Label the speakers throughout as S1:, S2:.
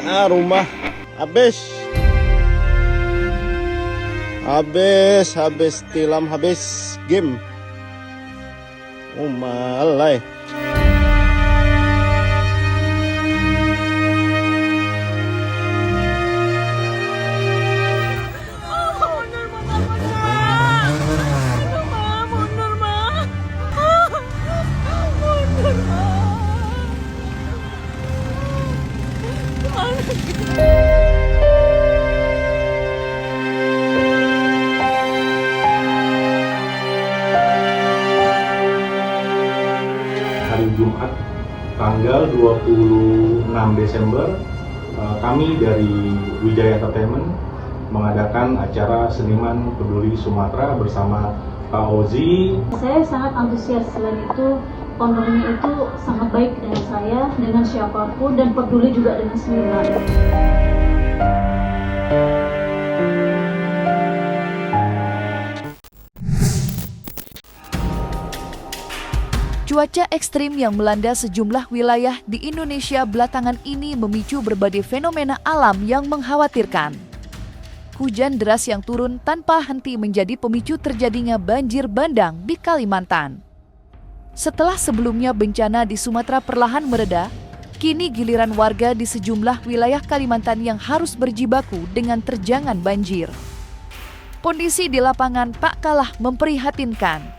S1: Rumah habis. Habis tilam, habis game. Oh malai.
S2: Hari Jumat tanggal 26 Desember kami dari Wijaya Entertainment mengadakan acara Seniman Peduli Sumatera bersama Pak Ozi.
S3: Saya sangat antusias, selain itu ownernya itu sangat baik dengan saya, dengan siapapun, dan peduli juga dengan seniman.
S4: Cuaca ekstrim yang melanda sejumlah wilayah di Indonesia belakangan ini memicu berbagai fenomena alam yang mengkhawatirkan. Hujan deras yang turun tanpa henti menjadi pemicu terjadinya banjir bandang di Kalimantan. Setelah sebelumnya bencana di Sumatera perlahan mereda, kini giliran warga di sejumlah wilayah Kalimantan yang harus berjibaku dengan terjangan banjir. Kondisi di lapangan tak kalah memprihatinkan.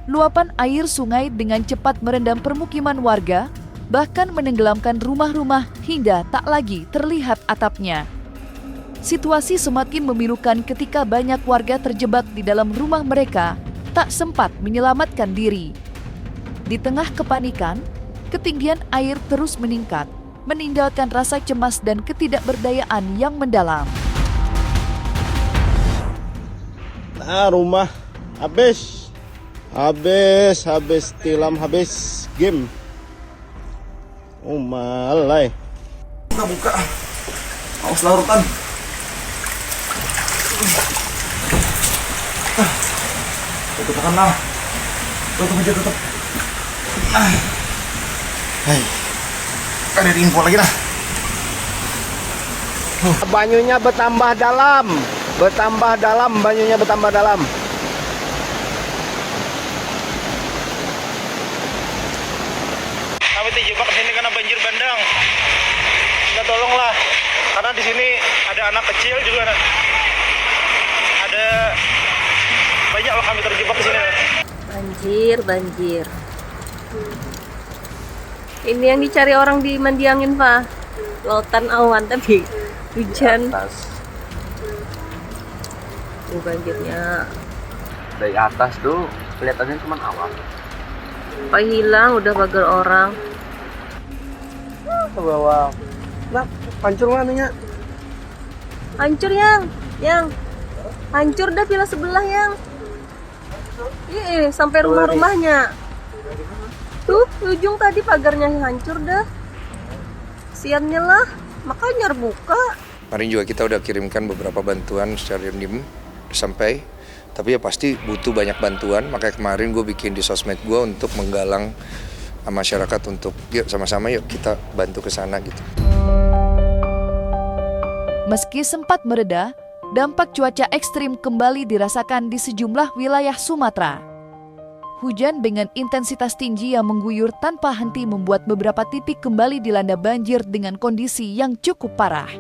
S4: Luapan air sungai dengan cepat merendam permukiman warga, bahkan menenggelamkan rumah-rumah hingga tak lagi terlihat atapnya. Situasi semakin memilukan ketika banyak warga terjebak di dalam rumah mereka, tak sempat menyelamatkan diri. Di tengah kepanikan, ketinggian air terus meningkat, meninggalkan rasa cemas dan ketidakberdayaan yang mendalam.
S1: Rumah habis. Habis tilam, habis game. Oh malai.
S5: Buka. Haus larutan. Tutup makan lah. Tutup aja, tutup. Hai. Ada info lagi lah.
S1: Banyunya bertambah dalam. Banyunya bertambah dalam.
S6: Kami terjebak di sini karena banjir bandang. Minta tolonglah, karena di sini ada anak kecil juga. Ada banyak loh kami terjebak di sini.
S7: Banjir. Ini yang dicari orang di Mandiangin, Pak. Lautan awan tapi hujan. Banjirnya
S8: dari atas tuh kelihatannya cuma awan.
S7: Pak hilang udah pagar orang.
S5: Ke bawah. Nah, hancur anunya.
S7: Hancur yang hancur dah villa sebelah yang. Iya, sampai rumah-rumahnya. Tuh, ujung tadi pagarnya hancur dah. Siannya lah, makanya buka.
S9: Kemarin juga kita udah kirimkan beberapa bantuan secara NIM sampai, tapi ya pasti butuh banyak bantuan. Makanya kemarin gue bikin di sosmed gue untuk menggalang masyarakat untuk yuk sama-sama yuk kita bantu ke sana gitu.
S4: Meski sempat mereda, dampak cuaca ekstrim kembali dirasakan di sejumlah wilayah Sumatera. Hujan dengan intensitas tinggi yang mengguyur tanpa henti membuat beberapa titik kembali dilanda banjir dengan kondisi yang cukup parah.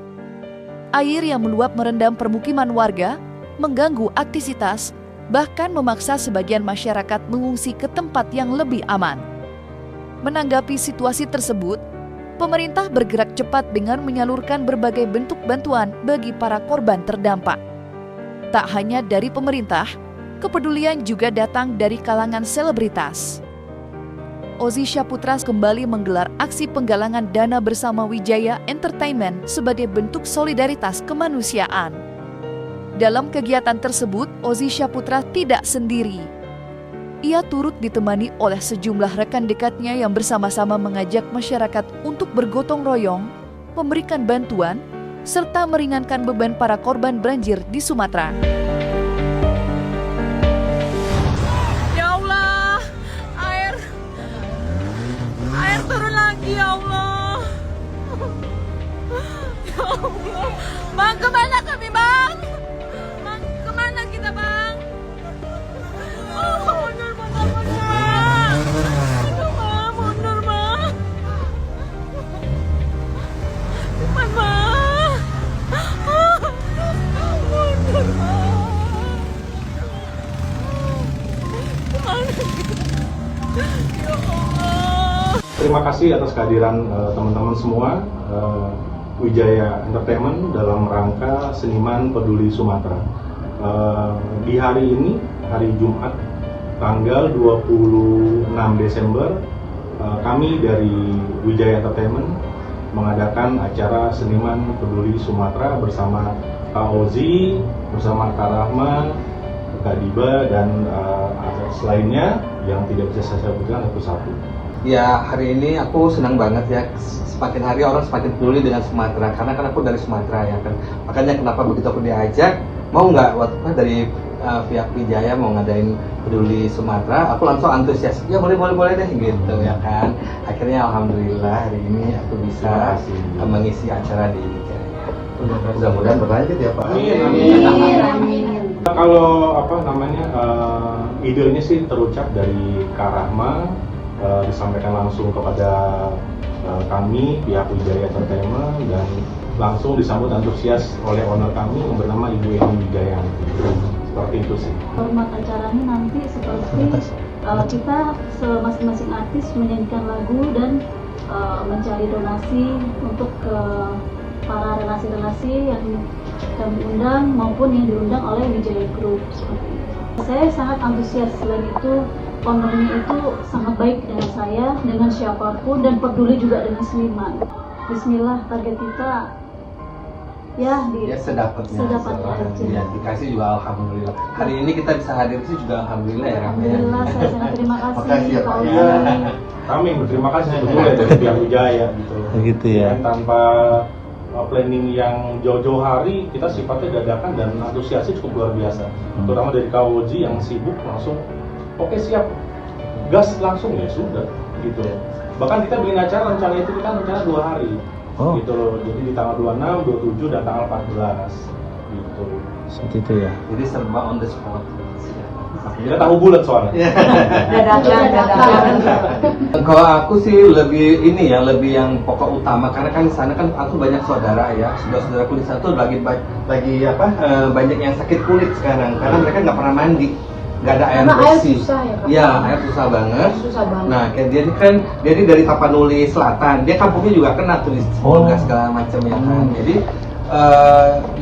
S4: Air yang meluap merendam permukiman warga, mengganggu aktivitas, bahkan memaksa sebagian masyarakat mengungsi ke tempat yang lebih aman. Menanggapi situasi tersebut, pemerintah bergerak cepat dengan menyalurkan berbagai bentuk bantuan bagi para korban terdampak. Tak hanya dari pemerintah, kepedulian juga datang dari kalangan selebritas. Ozi Syaputra kembali menggelar aksi penggalangan dana bersama Wijaya Entertainment sebagai bentuk solidaritas kemanusiaan. Dalam kegiatan tersebut, Ozi Syaputra tidak sendiri. Ia turut ditemani oleh sejumlah rekan dekatnya yang bersama-sama mengajak masyarakat untuk bergotong royong, memberikan bantuan, serta meringankan beban para korban banjir di Sumatera.
S7: Ya Allah, air turun lagi ya Allah.
S2: kasih atas kehadiran teman-teman semua Wijaya Entertainment dalam rangka Seniman Peduli Sumatera. Di hari ini, hari Jumat, tanggal 26 Desember, kami dari Wijaya Entertainment mengadakan acara Seniman Peduli Sumatera bersama Kak Ozi, bersama Kak Rahma, Kak Diba, dan artis lainnya yang tidak bisa saya sebutkan satu-satu.
S8: Ya, hari ini aku senang banget ya. Semakin hari orang semakin peduli dengan Sumatera, karena kan aku dari Sumatera ya kan. Makanya kenapa begitu aku diajak, mau nggak waktu dari pihak Wijaya mau ngadain Peduli Sumatera, aku langsung antusias. Ya boleh deh gitu ya kan. Akhirnya alhamdulillah hari ini aku bisa mengisi acara di Wijaya. Mudah-mudahan berlanjut ya Pak.
S2: Amin. Kalau idenya sih terucap dari Kak Rahma, disampaikan langsung kepada kami pihak Wijaya Entertainment dan langsung disambut antusias oleh owner kami yang bernama Ibu Eni Wijaya. Seperti itu sih.
S3: Format acaranya nanti seperti kita masing-masing artis menyanyikan lagu dan mencari donasi untuk ke para relasi-relasi yang kami undang maupun yang diundang oleh Wijaya Group. Seperti itu. Saya sangat antusias, selain itu ownernya itu sangat baik dengan saya, dengan siapapun, dan peduli juga dengan seniman. Bismillah, target kita ya
S8: sedapatnya
S3: aja.
S8: Ya, dikasih juga alhamdulillah. Hari ini kita bisa hadir sih juga alhamdulillah ya Rama.
S3: Alhamdulillah, saya sangat terima kasih.
S8: Makasih ya, Pak.
S3: Pak Ozi.
S2: Kami berterima kasih sebetulnya dari pihak Wijaya gitu.
S5: Begitu ya.
S2: Dan tanpa planning yang jauh-jauh hari, kita sifatnya dadakan dan antusiasnya cukup luar biasa. Terutama dari Kak Ozi yang sibuk langsung, oke siap, gas langsung ya sudah gitu. Bahkan kita bikin acara, rencana itu kita rencana 2 hari. Gitu loh. Jadi di tanggal 26, 27 dan tanggal 14 gitu.
S5: Seperti itu ya.
S8: Jadi serba on the spot.
S2: Kita tahu bulat soalnya.
S8: Kalau aku sih lebih lebih yang pokok utama, karena kan di sana kan aku banyak saudara ya, saudaraku di sana tuh lagi banyak yang sakit kulit sekarang karena mereka nggak pernah mandi, nggak ada air bersih. Air susah banget. Nah, kayak dia dari Tapanuli Selatan, dia kampungnya juga kena tuh di Polga segala macam ya kan. Jadi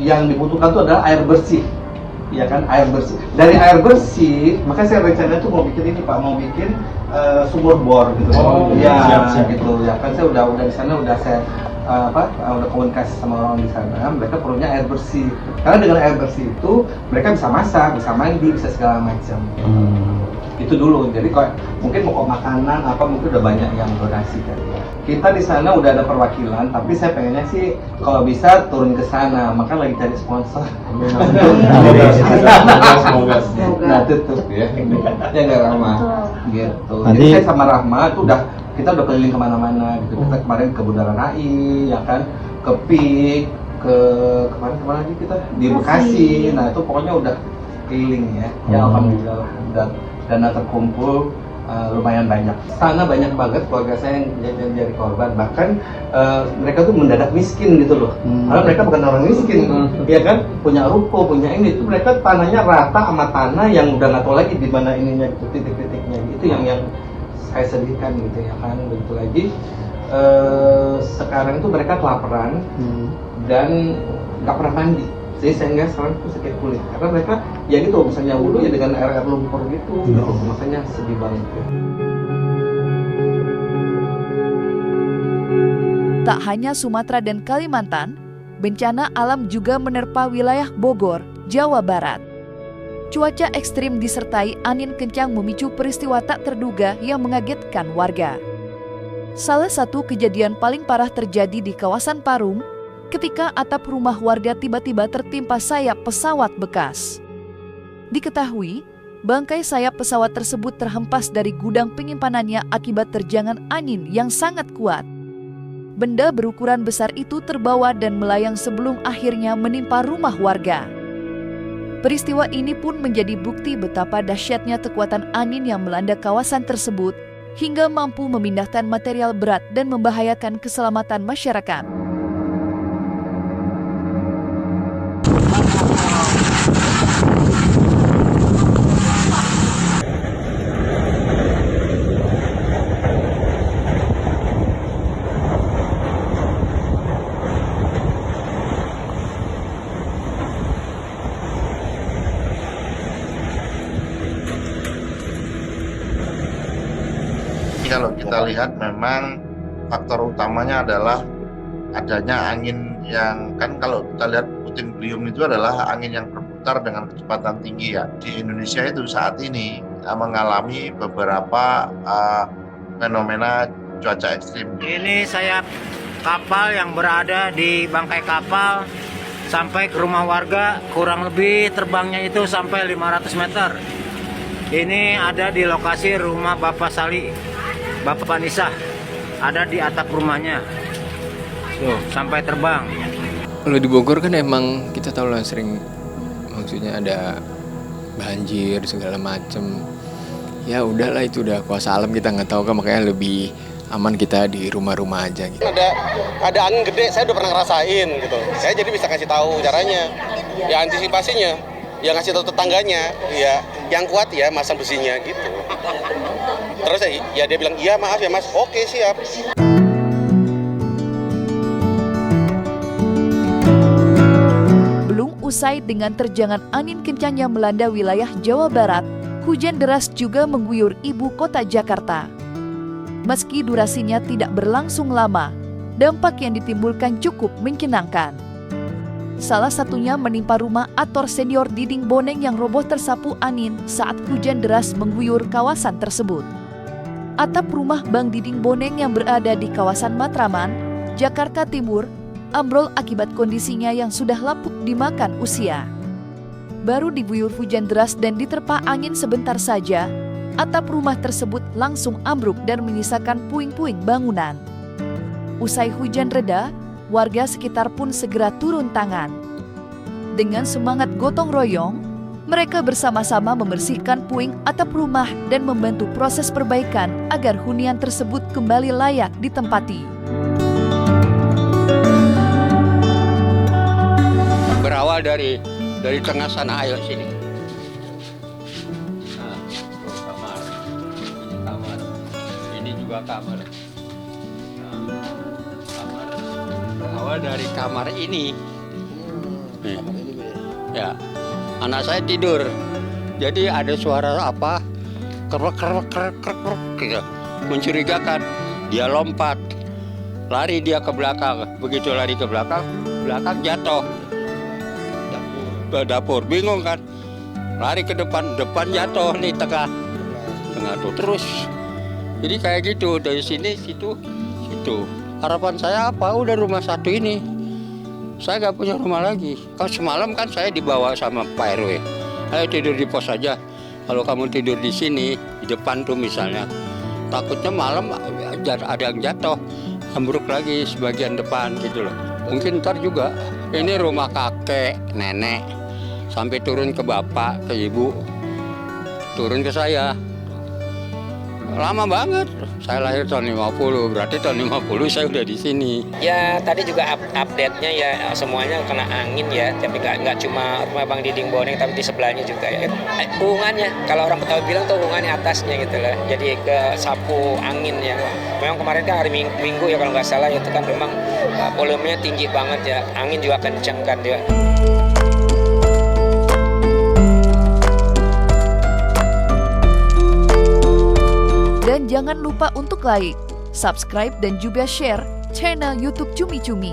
S8: yang dibutuhkan tuh adalah air bersih. Ya kan, air bersih. Dari air bersih, makanya saya rencana tuh mau bikin ini Pak, mau bikin sumur bor gitu. Siap gitu. Ya kan saya udah di sana udah udah komunikasi sama orang di sana, mereka perlunya air bersih. Karena dengan air bersih itu mereka bisa masak, bisa mandi, bisa segala macam. Itu dulu. Jadi kalau mungkin mau makanan mungkin udah banyak yang donasi kan. Kita di sana udah ada perwakilan, tapi saya pengennya sih kalau bisa turun ke sana. Maka lagi cari sponsor.
S2: Semoga.
S8: Nah, tutup ya. Ya nggak Rahma. Gitu. Jadi saya sama Rahma itu kita udah keliling kemana-mana gitu. Kita kemarin ke Bundaran HI, ya kan, ke PIK, kemana lagi kita di Bekasi. Nah itu pokoknya udah keliling ya. Ya alhamdulillah dana terkumpul lumayan banyak. Sana banyak banget keluarga saya yang jadi korban. Bahkan mereka tuh mendadak miskin gitu loh. Karena mereka bukan orang miskin, ya kan, punya ruko, punya ini. Itu mereka tanahnya rata sama tanah yang udah nggak tahu lagi di mana ininya, titik-titiknya. Itu yang saya sedihkan gitu ya kan. Begitu lagi sekarang itu mereka kelaparan dan nggak pernah mandi. Jadi sehingga sekarang itu sakit kulit karena mereka ya gitu misalnya wudhu ya dengan air lumpur gitu. Makanya sedih banget.
S4: Tak hanya Sumatera dan Kalimantan, bencana alam juga menerpa wilayah Bogor, Jawa Barat. Cuaca ekstrim disertai angin kencang memicu peristiwa tak terduga yang mengagetkan warga. Salah satu kejadian paling parah terjadi di kawasan Parung, ketika atap rumah warga tiba-tiba tertimpa sayap pesawat bekas. Diketahui, bangkai sayap pesawat tersebut terhempas dari gudang penyimpanannya akibat terjangan angin yang sangat kuat. Benda berukuran besar itu terbawa dan melayang sebelum akhirnya menimpa rumah warga. Peristiwa ini pun menjadi bukti betapa dahsyatnya kekuatan angin yang melanda kawasan tersebut hingga mampu memindahkan material berat dan membahayakan keselamatan masyarakat.
S10: kita lihat memang faktor utamanya adalah adanya angin yang, kan kalau kita lihat puting beliung itu adalah angin yang berputar dengan kecepatan tinggi ya. Di Indonesia itu saat ini mengalami beberapa fenomena cuaca ekstrim.
S6: Ini saya kapal yang berada di bangkai kapal sampai ke rumah warga, kurang lebih terbangnya itu sampai 500 meter. Ini ada di lokasi rumah Bapak Sali, Bapak Nisa, ada di atap rumahnya. Tuh, sampai terbang.
S11: Kalau di Bogor kan emang kita tahu lah sering, maksudnya ada banjir segala macem. Ya udahlah, itu udah kuasa alam, kita nggak tahu kan, makanya lebih aman kita di rumah-rumah aja gitu.
S12: Ada angin gede, saya udah pernah ngerasain gitu. Saya jadi bisa kasih tahu caranya. Ya antisipasinya, ya ngasih tahu tetangganya, ya yang kuat ya masang besinya gitu. Terus ya dia bilang, "Iya, maaf ya Mas." "Oke, siap."
S4: Belum usai dengan terjangan angin kencang yang melanda wilayah Jawa Barat, hujan deras juga mengguyur ibu kota Jakarta. Meski durasinya tidak berlangsung lama, dampak yang ditimbulkan cukup menyenangkan. Salah satunya menimpa rumah Ator Senior Dinding Boneng yang roboh tersapu angin saat hujan deras mengguyur kawasan tersebut. Atap rumah Bang Dinding Boneng yang berada di kawasan Matraman, Jakarta Timur, ambrol akibat kondisinya yang sudah lapuk dimakan usia. Baru diguyur hujan deras dan diterpa angin sebentar saja, atap rumah tersebut langsung ambruk dan menyisakan puing-puing bangunan. Usai hujan reda, warga sekitar pun segera turun tangan. Dengan semangat gotong royong, mereka bersama-sama membersihkan puing atap rumah dan membantu proses perbaikan agar hunian tersebut kembali layak ditempati.
S13: Berawal dari tengah sana, ayo sini. Kamar. Awal dari kamar ini. Ya, anak saya tidur. Jadi ada suara apa? Krek gitu. Mencurigakan. Dia lompat. Lari dia ke belakang. Begitu lari ke belakang jatuh. Dapur bingung kan. Lari ke depan jatuh nih tengah tuh terus. Jadi kayak gitu, dari sini, situ. Harapan saya apa? Udah rumah satu ini. Saya nggak punya rumah lagi. Kalau semalam kan saya dibawa sama Pak RW. Ayo tidur di pos aja. Kalau kamu tidur di sini, di depan tuh misalnya. Takutnya malam ada yang jatuh. Ambruk lagi sebagian depan gitu loh. Mungkin ntar juga. Ini rumah kakek, nenek. Sampai turun ke bapak, ke ibu. Turun ke saya. Lama banget. Saya lahir tahun 50, berarti tahun 50 saya udah di sini.
S14: Ya tadi juga update-nya ya semuanya kena angin ya, tapi nggak cuma rumah Bang Dinding Boneng, tapi di sebelahnya juga ya. Hubungannya, kalau orang Betawi bilang tuh hubungannya atasnya gitu lah, jadi ke sapu angin ya. Memang kemarin kan hari Minggu ya kalau nggak salah, itu kan memang volumenya tinggi banget ya, angin juga kenceng kan dia.
S4: Dan jangan lupa untuk like, subscribe, dan juga share channel YouTube Cumi Cumi.